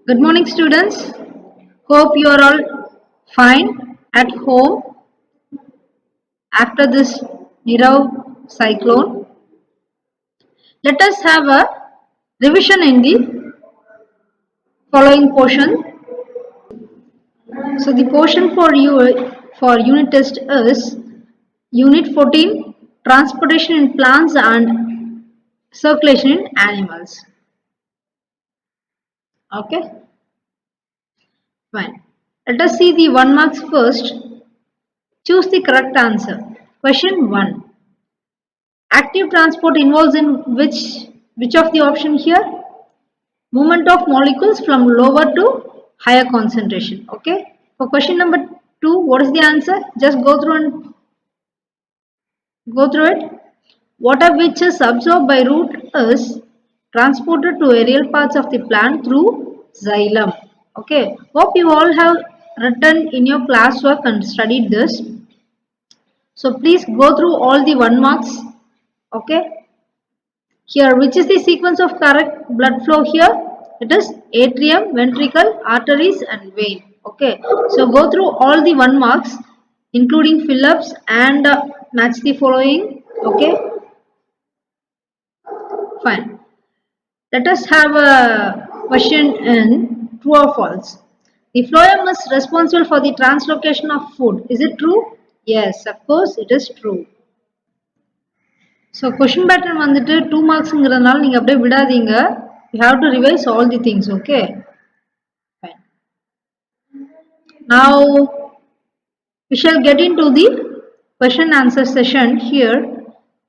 Good morning, students. Hope you are all fine at home after this Nirav cyclone. Let us have a revision in the following portion. So, the portion for unit test is Unit 14, Transportation in Plants and Circulation in Animals. Okay, fine. Let us see the 1 marks first. Choose the correct answer. Question 1. Active transport involves in which of the option here? Movement of molecules from lower to higher concentration. Okay. For question number 2, what is the answer? Just go through it. Water which is absorbed by root is transported to aerial parts of the plant through xylem. Okay. Hope you all have written in your classwork and studied this. So please go through all the 1 marks. Okay. Here, which is the sequence of correct blood flow here? It is atrium, ventricle, arteries and vein. Okay. So go through all the 1 marks including fill-ups and match the following. Okay. Fine. Let us have a question in true or false. The phloem is responsible for the translocation of food. Is it true? Yes, of course it is true. So question pattern வந்துட்டு 2 marksங்கிறதுனால நீங்க அப்படியே விடாதீங்க. You have to revise all the things, okay? Fine. Now we shall get into the question answer session. Here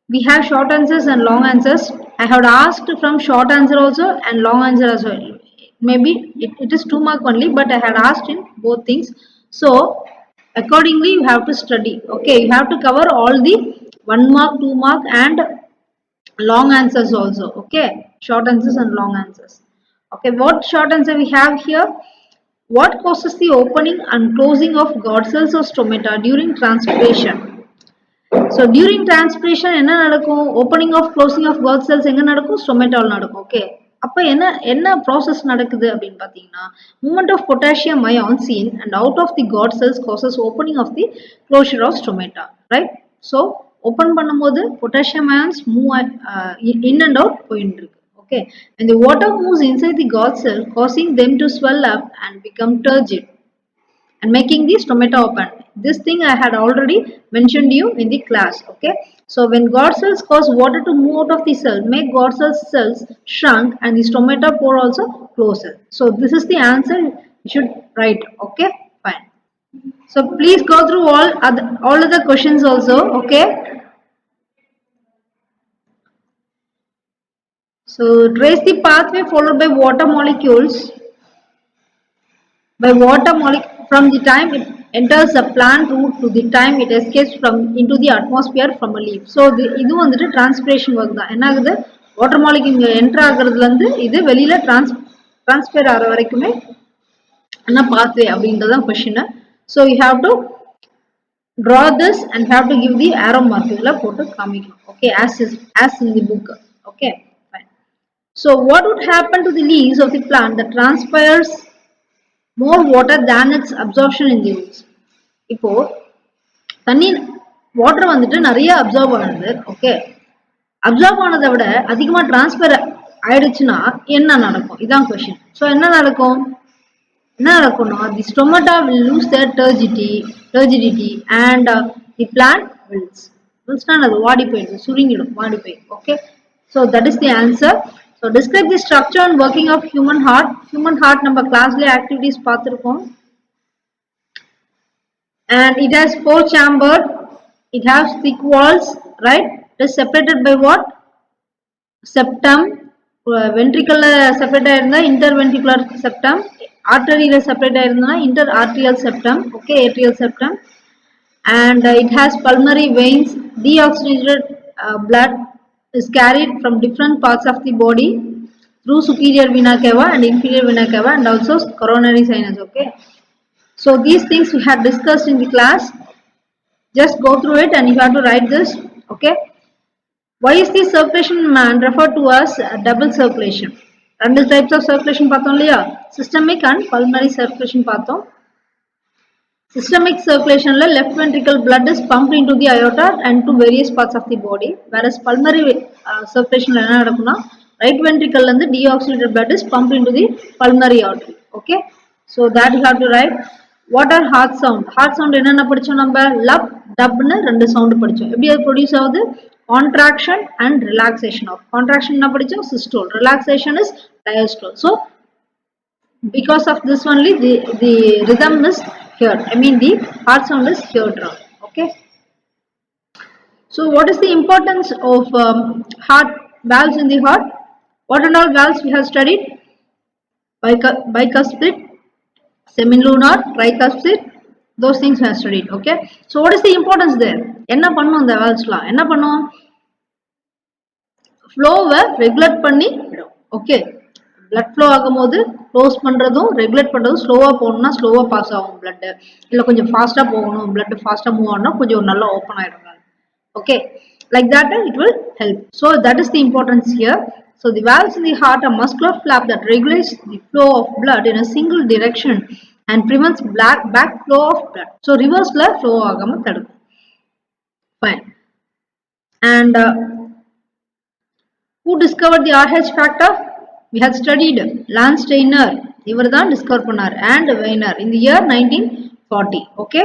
we have short answers and long answers. I have asked from short answer also and long answer as well. Maybe it is 2 mark only, but I had asked in both things. So accordingly you have to study. Okay, you have to cover all the 1 mark, 2 mark and long answers also. Okay, short answers and long answers. Okay, what short answer we have here? What causes the opening and closing of god cells or stomata during transpiration? So during transpiration என்ன நடக்கும்? Opening of closing of god cells எங்க நடக்கும்? Stomatol நடக்கும். Okay, அப்ப என்ன process நடக்குது அப்படின்னு பார்த்தீங்கன்னா, movement of potassium ions in and out of the god cells causes opening of the closure of stomata, right? So open பண்ணும்போது potassium ions move in and out போயிட்டு இருக்கு. Okay, and the water moves inside the god cell causing them to swell up and become turgid and making the stomata open. This thing I had already mentioned you in the class. Okay, so when god cells cause water to move out of the cell, make god cells shrunk and the stomata pore also closer. So this is the answer you should write. Okay, fine. So please go through all other questions also. Okay, so trace the pathway followed by water molecules from the time it enters the plant root to the time it escapes from into the atmosphere from a leaf. So இது வந்துட்டு transpiration work தான். என்ன ஆகுது? Water molecule enter ஆகுறதுல இருந்து இது வெளியில transfer ஆகிற வரைக்குமே என்ன pathway அப்படின்றதான் question. So you have to draw this and have to give the arrow mark. இதுல போட்டு காமிக்கணும். Okay, as in the book. Okay, fine. So what would happen to the leaves of the plant that transpires more water than its absorption in the roots? இப்போ தண்ணி water வந்துட்டு நிறைய observe ஆனது. Okay, observe ஆனதை விட அதிகமா transfer ஆயிடுச்சுன்னா என்ன நடக்கும்? இதான் கொஸ்டின். ஸோ என்ன நடக்கும்னா the stomata will lose their turgidity and the plant வில்ஸ்னா அது வாடி போயிடுது, சுருங்கிடும், வாடி போயிடும். Okay, so that is the answer. So describe the structure and working of human heart. Human heart நம்ம கிளாஸ்லேயே ஆக்டிவிட்டிஸ் பார்த்துருக்கோம். And it has 4 chambered, it has thick walls, right? It is separated by what? Septum. Ventricle separate ஆயிருந்தா interventricular septum, artery separate ஆயிருந்தா interarterial septum. Okay, atrial septum. And it has pulmonary veins. Deoxygenated blood is carried from different parts of the body through superior vena cava and inferior vena cava and also coronary sinus. Okay, so these things we had discussed in the class. Just go through it and you have to write this. Okay, why is the circulation man referred to as double circulation? ரெண்டு types of circulation பார்த்தோம் இல்லையா, systemic and pulmonary circulation பார்த்தோம். Systemic circulation la left ventricle blood is pumped into the aorta and to various parts of the body, whereas pulmonary circulation la enna nadakuna right ventricle la irundhu deoxygenated blood is pumped into the pulmonary artery. Okay, so that you have to write. What are heart sound? Heart sound enna na padichom namba lub dub nu rendu sound padichom. Eppadi adu produce avudhu? Contraction and relaxation of. Contraction enna padichom? Systole. Relaxation is diastole. So because of this only the rhythm is heard. I mean the heart sound is heard. Okay. So what is the importance of heart valves in the heart? What and all valves we have studied? Bicuspid, semilunar, tricuspid, those things we have studied. Okay. So what is the importance there? Enna pannum the valves la? Enna pannum? Flow regulate பண்ணி விடும். Okay. blood flow ஆகும்போது close பண்றதும் regulate பண்றதும் ஸ்லோவா போகணும்னா ஸ்லோவா pass ஆகும் blood, இல்ல கொஞ்சம் ஃபாஸ்டா போகணும் blood ஃபாஸ்டா மூவ் ஆகணும்னா கொஞ்சம் நல்லா ஓபன் ஆயிடும். Okay, like that it will help. So that is the importance here. So the valves in the heart are muscular flap that regulates the flow of blood in a single direction and prevents back flow of blood. So reverse la flow ஆகாம தடுக்கும். Fine. And who discovered the RH factor? We had studied Landsteiner, இவர் தான் discover பண்ணார், and Weiner in the year 1940. Okay,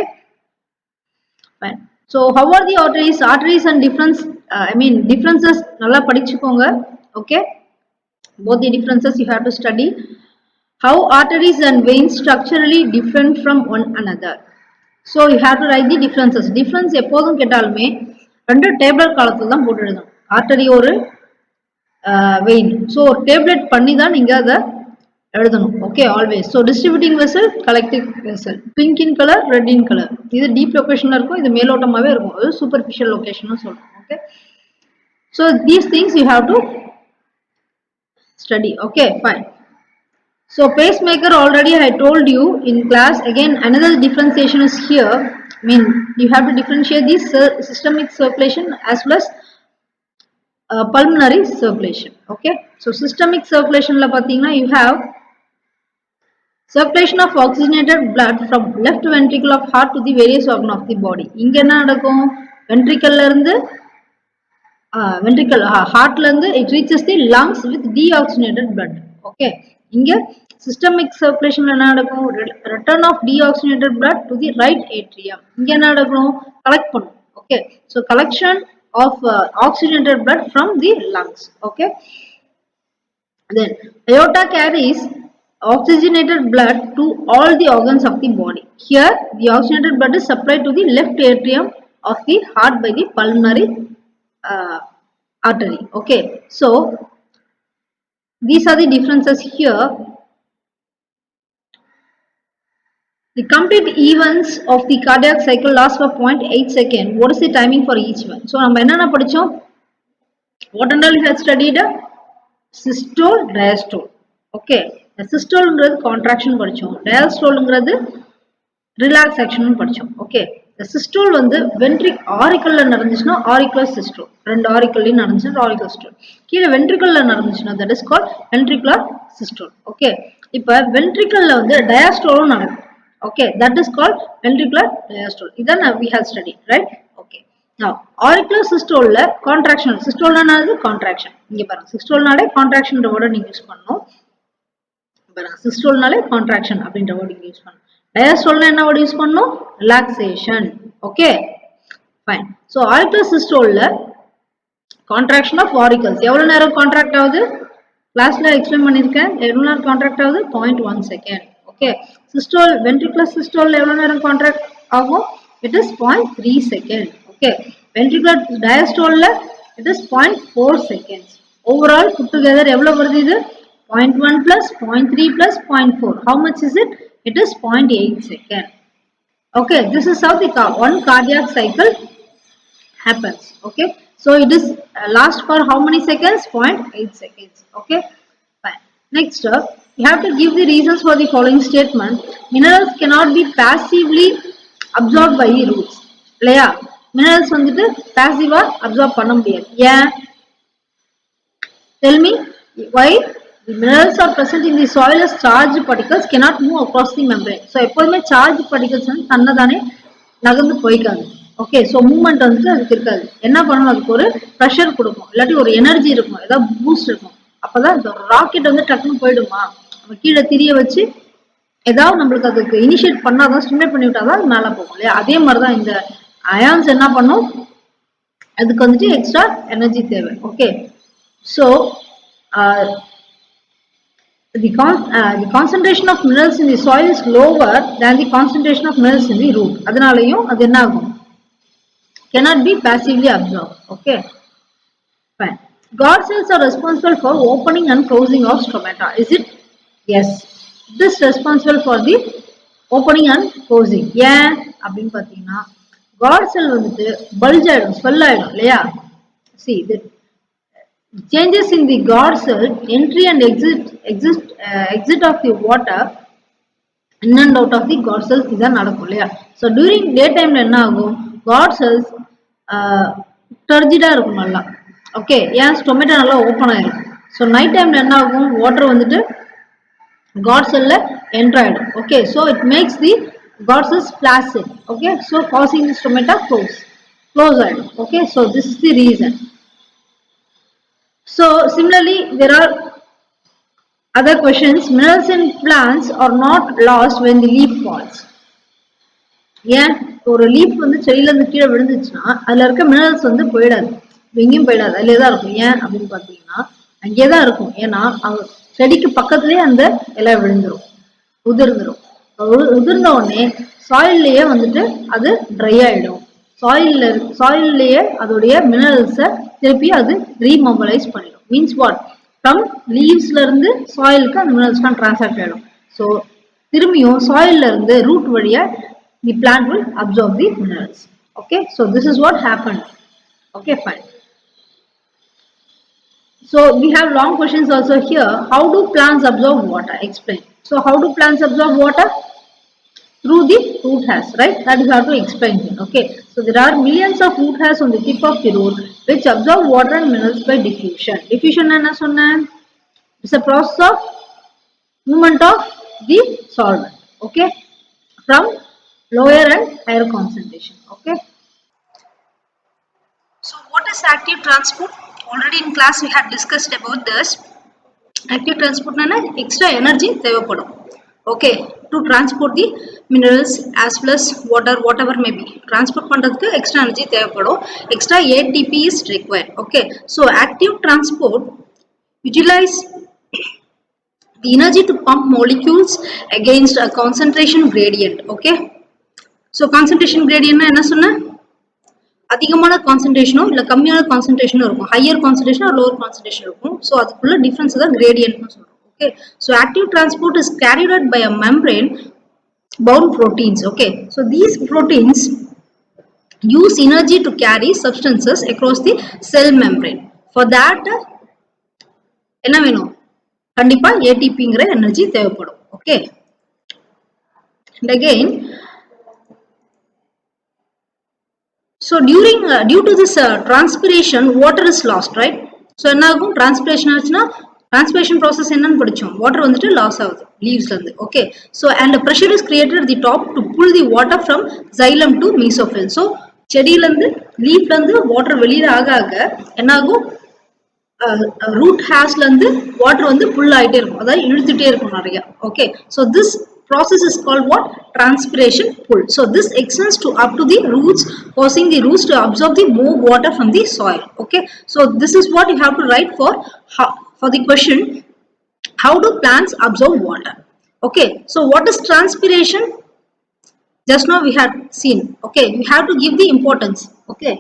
fine. So how are the arteries? Arteries and differences நல்லா படிச்சுக்கோங்க. Okay, both the differences you have to study. How arteries and veins structurally different from one another. So you have to write the differences. Difference எப்போதும் கேட்டாலுமே ரெண்டு table காலத்துல தான் போட்டு எழுதணும். Artery ஒரு vein. So tablet பண்ணி தான் நீங்க அத எழுதணும். Okay, always. So distributing vessel, collecting vessel. Pink in color, red in color. இது deep location இருக்கும், இது மேலோட்டமாவே இருக்கும். அது superficial location னு சொல்றோம். Okay. So these things you have to study. Okay, fine. So pacemaker already I told you in class. Again another differentiation is here. I mean you have to differentiate the systemic circulation as well as pulmonary circulation. Okay, so systemic circulation la pathina you have circulation of oxygenated blood from left ventricle of heart to the various organ of the body. Inga enna nadakum? Ventricle la irundhu ventricle heart la irundhu it reaches the lungs with deoxygenated blood. Okay, inga systemic circulation la enna nadakum? Return of deoxygenated blood to the right atrium. Inga enna nadakum? Collect pannum. Okay, so collection of oxygenated blood from the lungs. Okay, then aorta carries oxygenated blood to all the organs of the body. Here the oxygenated blood is supplied to the left atrium of the heart by the pulmonary artery. Okay, so these are the differences here. The complete events of the cardiac cycle last for 0.8 seconds. What is the timing for each one? So நம்ம என்னென்ன படிச்சோம்? What and all we have studied? Systole, diastole. Okay, systole ங்கிறது contraction படிச்சோம், diastole ங்கிறது relaxation படிச்சோம். Okay, the systole வந்து auricle ல நடந்துச்சுனா auricular systole, ரெண்டு auricle ல நடந்துச்சுனா auricular systole, கீழ ventricle ல நடந்துச்சுனா that is called ventricular systole. Okay, இப்போ ventricle ல வந்து diastole நடக்கும். Okay, that is called ventricular diastole. Idan we have studied, right? Okay, now auricular systole la contraction, systole na enadhu contraction. Inga paranga systole nale contraction என்ற word நீங்க use பண்ணனும். paranga systole nale contraction அப்படிங்கற word நீங்க use பண்ணனும். diastole na என்ன word use பண்ணனும்? relaxation. Okay, fine. So auricular systole la contraction of auricles எவ்வளவு நேரம் contract ஆகுது? கிளாஸ்ல எக்ஸ்பிளைன் பண்ணிருக்கேன். எவ்வளவு நேரம் contract ஆகுது? 0.1 second. Okay, systole, ventricular systole எவ்வளவு நேரம் contract ஆகும்? It is 0.3 seconds. Okay, ventricular diastole it is 0.4 seconds. Overall put together எவ்வளவு வருது இது? 0.1 plus 0.3 plus 0.4. How much is it? It is 0.8 seconds. Okay, this is how the one cardiac cycle happens. Okay, so it is last for how many seconds? 0.8 seconds. Okay, fine. Next up, you have to give the reasons for the following statement. Minerals cannot be passively absorbed by the roots. இல்லையா? Minerals வந்துட்டு passive absorb பண்ண முடியாது. ஏன்? Tell me why? The minerals are present in the soil as charged particles cannot move across the membrane. So எப்போதுமே charged particles வந்து தன்னைத்தானே நகர்ந்து போய்க்காது. Okay, so movement வந்துட்டு அதுக்கு இருக்காது. என்ன பண்ணணும், அதுக்கு ஒரு ப்ரெஷர் கொடுக்கும், இல்லாட்டி ஒரு எனர்ஜி இருக்கும், ஏதாவது பூஸ்ட் இருக்கும். அப்பதான் இந்த ராக்கெட் வந்து டக்குன்னு போயிடுமா, நம்ம கீழே திரிய வச்சு ஏதாவது நம்மளுக்கு அதுக்கு இனிஷியேட் பண்ணாதான், ஸ்டிமுலேட் பண்ணி விட்டாதான் அது மேலே போகும் இல்லையா. அதே மாதிரிதான் இந்த அயான்ஸ் என்ன பண்ணும், அதுக்கு வந்துட்டு எக்ஸ்ட்ரா எனர்ஜி தேவை. Okay, so the concentration of minerals in the soil is lower than the concentration of minerals in the root. அதனாலயும் அது என்ன ஆகும், cannot be passively absorbed. Okay, fine. God cells are responsible for opening and closing of stomata. Is it? Yes, it is responsible for the opening and closing. ஏன் அப்படின்னு பார்த்தீங்கன்னா God cell வந்துட்டு bulge ஆயிடும், swell ஆயிடும் இல்லையா. See, the changes in the God cell, entry and exit of the water in and out of the God cells இதான் நடக்கும் இல்லையா. ஸோ டியூரிங் டே டைம்ல என்ன ஆகும், God cells டர்ஜிடா இருக்கும் நல்லா. ஓகே, ஏன் ஸ்டொமேட்டோ நல்லா ஓப்பன் ஆயிருக்கும். ஸோ நைட் டைம்ல என்ன ஆகும், வாட்டர் வந்துட்டு God cell enter ஆயிடும். Okay, so it makes the God cells flaccid. Okay, so causing the stomata close ஆயிடும். Okay, so this is the reason. So similarly, there are other questions. Minerals in plants are not lost when the leaf falls. ஏன் ஒரு leaf வந்து செடியில இருந்து கீழே விழுந்துச்சுன்னா அதுல இருக்க minerals வந்து போயிடாது, எங்கேயும் போயிடாது, அதுலயே தான் இருக்கும். ஏன் அப்படின்னு பாத்தீங்கன்னா அங்கேயேதான் இருக்கும். ஏன்னா அவங்க செடிக்கு பக்கத்துலயே அந்த இலை விழுந்துரும், உதிர்ந்துரும். உதிர்ந்த உடனே சாயில்லையே வந்துட்டு அது ட்ரை ஆயிடும். சாயில்லையே அதோடைய மினரல்ஸை திருப்பி அது ரீமொபலைஸ் பண்ணிடும். மீன்ஸ் வாட், ஃப்ரம் லீவ்ஸ்ல இருந்து சாயிலுக்கு அந்த மினரல்ஸ்லாம் டிரான்ஸ்ஃபர் ஆயிடும். ஸோ திரும்பியும் சாயில்ல இருந்து ரூட் வழியா the plant will absorb the minerals. Okay, so this is what happened. Okay, fine. So we have long questions also here. How do plants absorb water? Explain. So how do plants absorb water? Through the root hairs, right? That is how to explain here. Okay, so there are millions of root hairs on the tip of the root which absorb water and minerals by diffusion. Diffusion enna sonna, it's a process of movement of the solvent, okay, from lower and higher concentration. Okay, so what is active transport? Already in class we had discussed about this. Active transport na extra energy தேவைப்படும். Okay, to transport the minerals as well as water, whatever may be, transport பண்றதுக்கு extra energy தேவைப்படும். Extra ATP is required. Okay, so active transport utilize the energy to pump molecules against a concentration gradient. Okay, so concentration gradient na enna sonna, அதிகமான கான்சன்ட்ரேஷனோ இல்லை கம்மியான கான்சன்ட்ரேஷனோ இருக்கும், higher concentration or lower concentration இருக்கும். So அதுக்குள்ள difference தான் கிரேடியன்ட்னு சொல்றோம். Okay, so active transport is carried out by a membrane bound proteins. Okay, so these proteins use energy to carry substances across the cell membrane. For that என்ன வேணும், கண்டிப்பா ஏடிபிங்கிற energy தேவைப்படும். Okay, and again, so due to this transpiration, water is lost, right? So என்ன ஆகும், transpiration ஆச்சுன்னா transpiration process என்னன்னு படிச்சோம், water வந்துட்டு loss ஆகுது leavesல இருந்து. Okay, so and pressure is created at the top to pull the water from xylem to mesophyll. So செடியில இருந்து லீஃப்ல இருந்து water வெளியில ஆக ஆக என்ன ஆகும், ரூட் ஹேர்ஸ்ல இருந்து வாட்டர் வந்து புல் ஆயிட்டே இருக்கும், அதாவது இழுத்துட்டே இருக்கும் நிறைய. Okay, so this process is called what, transpiration pull. So this extends to up to the roots, causing the roots to absorb the more water from the soil. Okay, so this is what you have to write for the question, how do plants absorb water? Okay, so what is transpiration? Just now we had seen. Okay, we have to give the importance. Okay,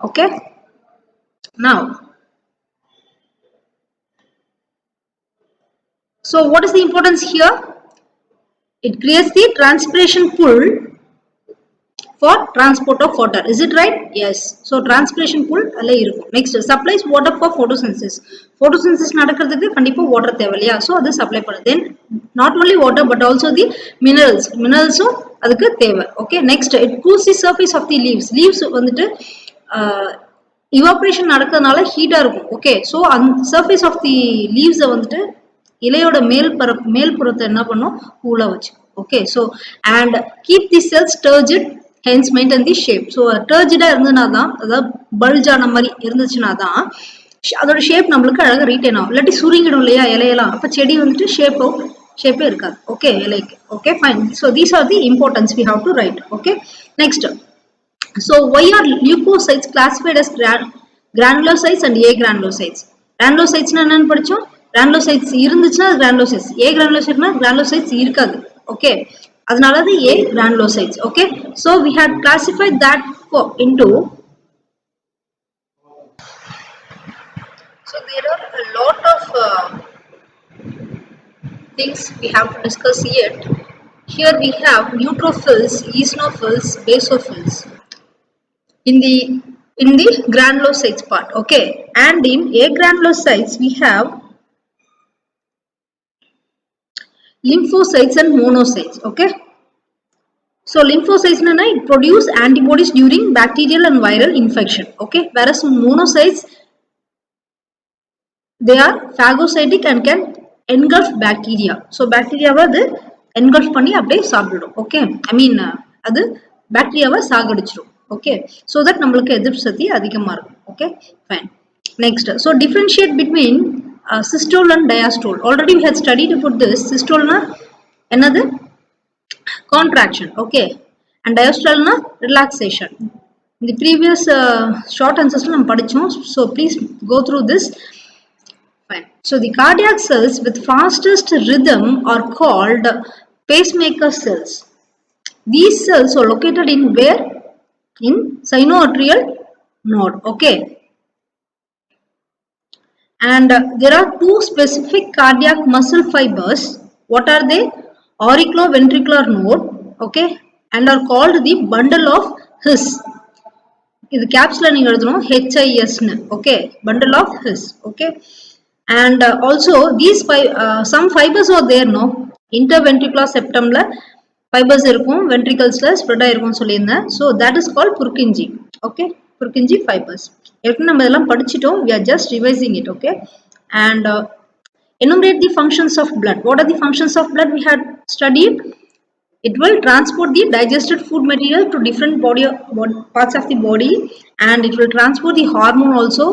okay, now, so what is the importance here? It creates the transpiration pull for transport of water. Is it right? Yes. So transpiration pool alla irukum. Next, supplies water for photosynthesis. Photosynthesis nadakradhukku kandipa water thevaliya. So adu supply pannu. Then not only water but also the minerals. Minerals adukku theva. Okay. Next, it cools the surface of the leaves. Leaves vandittu evaporation நடக்கிறதுனால ஹீட்டா இருக்கும். Okay, so அந்த surface of the லீவ்ஸை வந்துட்டு இலையோட மேல்புறத்தை என்ன பண்ணும், கூலா வச்சு. Okay, so and keep the cells turgid, hence maintain the shape. So டர்ஜிடா இருந்ததுனா தான், அதாவது பல்ஜான மாதிரி இருந்துச்சுன்னா தான் அதோட ஷேப் நம்மளுக்கு அழகாக ரீட்டைன் ஆகும். இல்லாட்டி சுருங்கிடும் இல்லையா இலையெல்லாம், அப்போ செடி வந்துட்டு ஷேப்பே இருக்காது. ஓகே, இலைக்கு. Okay, fine. So these are the importance we have to write. Okay, next. So why are leukocytes classified as granulocytes and agranulocytes? Granulocytes na enna padichom? Granulocytes irundhuchna granulocytes, agranulocytes na granulocytes irukadu. Okay, adanal adu agranulocytes. Okay, so we had classified that into, so there are a lot of things we have to discuss yet. Here we have neutrophils, eosinophils, basophils in the granulocytes part. Okay, and in agranulocytes we have lymphocytes and monocytes. Okay, so lymphocytes na it produce antibodies during bacterial and viral infection. Okay, whereas monocytes, they are phagocytic and can engulf bacteria. So bacteria va adu engulf panni அப்படியே சாப்பிடும். Okay, I mean அது பாக்டீரியாவை சாகடிச்சிடும். Okay, so that நம்மளுக்கு எதிர்ப்பு சக்தி அதிகமா இருக்கும். Okay, fine. Next, so differentiate between systole and diastole. Already we had studied about this. Systole na another contraction. Okay, and diastole na relaxation. In the previous short answers நம்ம படிச்சோம். So please go through this. Fine. So the cardiac cells with fastest rhythm are called pacemaker cells. These cells are located in where? In sinoatrial node. Okay, and there are two specific cardiac muscle fibers. What are they? Auriculoventricular node. Okay, and are called the bundle of His. இது கேப்ஸ்ல நீங்க எழுதணும் HIS னு. Okay, bundle of His. Okay, and also these some fibers are there, no? Interventricular septumல fibers இருக்கும், ventriclesல spread ஆயிருக்கும் சொல்லியிருந்தேன். So that is called Purkinje. Okay, Purkinje fibers. ஏற்கனவே நம்ம இதெல்லாம் படிச்சிட்டோம். We are just revising it. Okay, and enumerate the functions of blood. What are the functions of blood we had studied? It will transport the digested food material to different parts of the body, and it will transport the hormone also.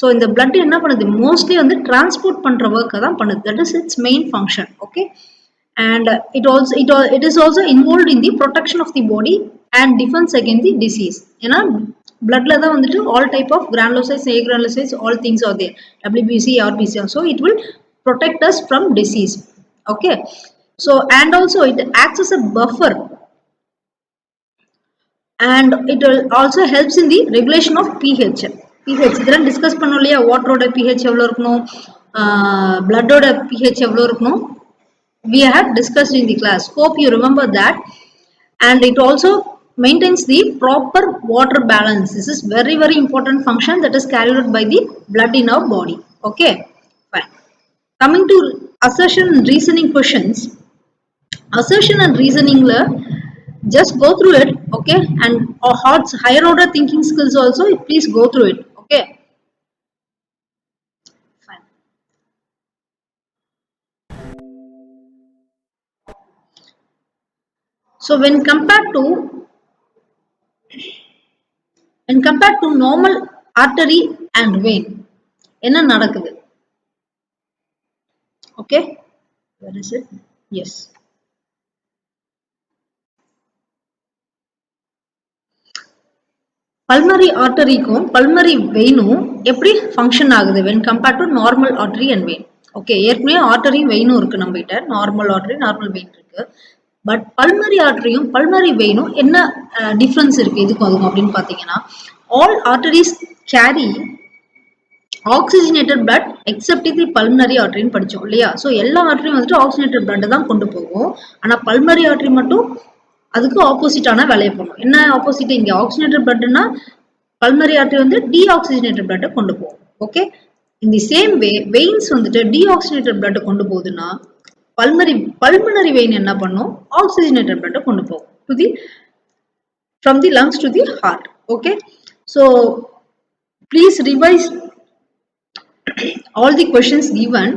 So in the blood என்ன பண்ணுது, mostly வந்து transport பண்ற work தான் பண்ணுது. That is its main function. Okay, and it is also involved in the protection of the body and defense against the disease. ஏன்னா bloodல தான் வந்துட்டு all type of granulocytes, agranulocytes, all things are there, WBC, RBC. So it will protect us from disease. Okay, so and also it acts as a buffer, and it also helps in the regulation of pH. இதெல்லாம் discuss பண்ணோம் இல்லையா, வாட்டரோட pH எவ்வளோ இருக்கணும், பிளட்டோட pH எவ்வளோ இருக்கணும், we have discussed in the class. Hope you remember that. And it also maintains the proper water balance. This is very important function that is carried out by the blood in our body. Okay, fine. Coming to assertion and reasoning questions. Assertion and reasoning la just go through it. Okay, and higher order thinking skills also, please go through it. Okay, fine. So when compared to normal artery and vein, என்ன நடக்குது? Okay, where is it? Yes. Pulmonary artery க்கும் pulmonary vein-ம் எப்படி function ஆகுது when compared to normal artery and vein? Okay, ஏற்கனவே artery vein-ம் இருக்கு நம்ம கிட்ட, normal artery, normal vein இருக்கு. பட் பல்மரி ஆர்டரியும் பல்மரி வெயினும் என்ன டிஃப்ரென்ஸ் இருக்கு இதுக்கும் அதுக்கும் அப்படின்னு பார்த்தீங்கன்னா, all arteries carry oxygenated blood except the pulmonary ஆர்டரின்னு படித்தோம் இல்லையா. ஸோ எல்லா ஆர்டரியும் வந்துட்டு ஆக்சிஜனேட்டட் பிளட் தான் கொண்டு போகும். ஆனால் பல்மரி ஆர்டரி மட்டும் அதுக்கு ஆப்போசிட்டான வேலையை பண்ணும். என்ன ஆப்போசிட்? இங்க ஆக்சிஜனேட்டட் பிளட்னா பல்மரி ஆர்டரி வந்து டீஆக்சிஜனேட்டட் பிளட்டை கொண்டு போகும். Okay, in the same way veins வந்துட்டு டீஆக்சிஜனேட்டட் பிளட்டை கொண்டு போகுதுன்னா பல்மனரி வெயின் என்ன பண்ணும்? ஆக்சிஜனேட்டட் பிளட்டை கொண்டு போகும் to the from the lungs to the heart. Okay, so please revise all the questions given.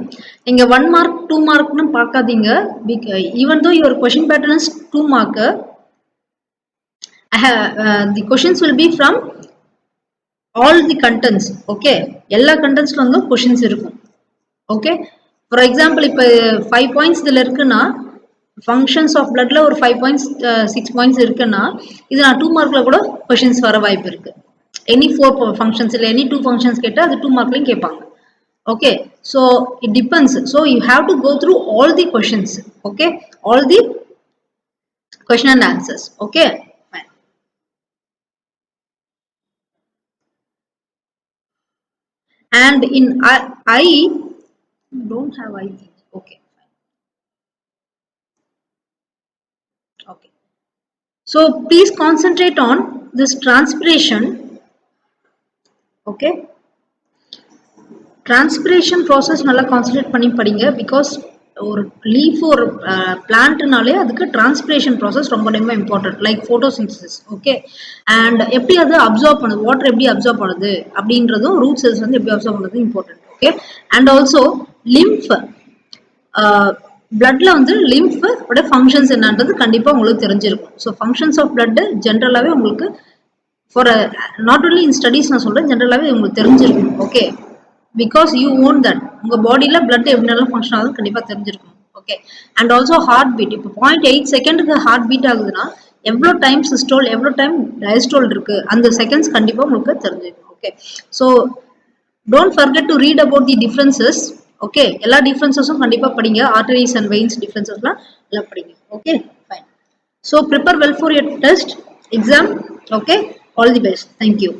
இங்க 1 mark 2 mark னு பார்க்காதீங்க. Even though your question pattern is 2 mark, the questions will be from all the contents. Okay, எல்லா contents வந்து questions இருக்கும். Okay, for example இப்போ 5 points இதுல இருக்குன்னா functions of bloodல ஒரு 5 points 6 points இருக்குன்னா இது நான் 2 markல கூட questions வர வாய்ப்பு இருக்கு. any 4 functions இல்ல any 2 functions கேட்டா அது 2 markலயும் கேட்பாங்க. Okay, so it depends. So you have to go through all the questions. Okay, all the question and answers. Okay, fine. And in I don't have I think. Okay, fine. Okay, so please concentrate on this transpiration. Okay, transpiration process நல்லா concentrate பண்ணி படிங்க. Because ஒரு leaf ஒரு பிளான்ட்னாலே அதுக்கு transpiration process ரொம்ப ரொம்ப important. Like photosynthesis. Okay, and எப்படி அது அப்சர்வ் பண்ணுது, வாட்டர் எப்படி அப்சர்வ் பண்ணுது அப்படின்றதும், ரூட் செல்ஸ் வந்து எப்படி அப்சர்வ் பண்ணுறது important. Okay, and also lymph, பிளட்ல வந்து லிம்ஃப் ஓட ஃபங்க்ஷன்ஸ் என்னன்றது கண்டிப்பாக உங்களுக்கு தெரிஞ்சிருக்கும். ஸோ ஃபங்க்ஷன்ஸ் ஆஃப் பிளட் ஜென்ரலாகவே உங்களுக்கு for not only in studies நான் சொல்கிறேன், ஜென்ரலாகவே உங்களுக்கு தெரிஞ்சிருக்கும். Okay, because you own that. உங்க பாடியில பிளட் எப்படினாலும் ஃபங்க்ஷன் ஆகுது கண்டிப்பா தெரிஞ்சிருக்கும். Okay, and also heartbeat. இப்போ 0.8 செகண்டுக்கு ஹார்ட் பீட் ஆகுதுன்னா எவ்வளோ டைம் சிஸ்டோல் எவ்வளோ டைம் டயஸ்டோல் இருக்கு அந்த செகண்ட்ஸ் கண்டிப்பா உங்களுக்கு தெரிஞ்சிருக்கும். Okay, so don't forget to read about the differences. Okay, எல்லா டிஃபரன்சஸும் கண்டிப்பா படிங்க. ஆர்டரிஸ் அண்ட் வெயின்ஸ் டிஃபரன்சஸ்லாம் எல்லாம் படிங்க. Okay, fine. So prepare well for your test exam. Okay, all the best. Thank you.